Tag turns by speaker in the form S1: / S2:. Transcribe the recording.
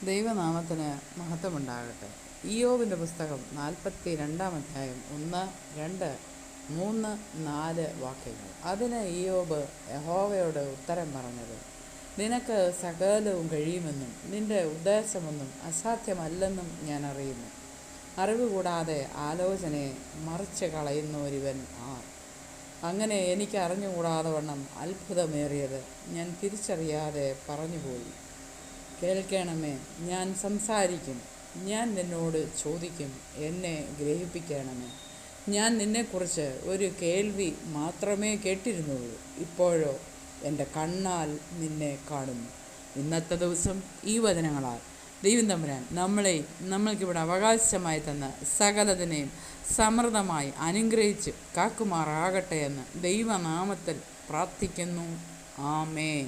S1: ദൈവനാമത്തിന് മഹത്വമുണ്ടാകട്ടെ. ഇയ്യോബിൻ്റെ പുസ്തകം 42-ാം അധ്യായം 1, 2, 3, 4 വാക്യങ്ങൾ. അതിന് ഇയ്യോബ് യഹോവയോട് ഉത്തരം പറഞ്ഞത്: നിനക്ക് സകലവും കഴിയുമെന്നും നിന്റെ ഉദ്ദേശമൊന്നും അസാധ്യമല്ലെന്നും ഞാൻ അറിയുന്നു. അറിവ് കൂടാതെ ആലോചനയെ മറിച്ച് കളയുന്നൊരുവൻ ആർ? അങ്ങനെ എനിക്ക് അറിഞ്ഞുകൂടാതെ വണ്ണം അത്ഭുതമേറിയത് ഞാൻ തിരിച്ചറിയാതെ പറഞ്ഞുപോയി. കേൾക്കണമേ, ഞാൻ സംസാരിക്കും, ഞാൻ നിന്നോട് ചോദിക്കും, എന്നെ ഗ്രഹിപ്പിക്കണമേ. ഞാൻ നിന്നെക്കുറിച്ച് ഒരു കേൾവി മാത്രമേ കേട്ടിരുന്നുള്ളൂ, ഇപ്പോഴോ എൻ്റെ കണ്ണാൽ നിന്നെ കാണുന്നു. ഇന്നത്തെ ദിവസം ഈ വചനങ്ങളാൽ ദൈവം തമ്പുരാൻ നമ്മൾക്കിവിടെ അവകാശമായി തന്ന സകലതിനെയും സമൃദ്ധമായി അനുഗ്രഹിച്ച് കാക്കുമാറാകട്ടെ എന്ന് ദൈവനാമത്തിൽ പ്രാർത്ഥിക്കുന്നു. ആമേൻ.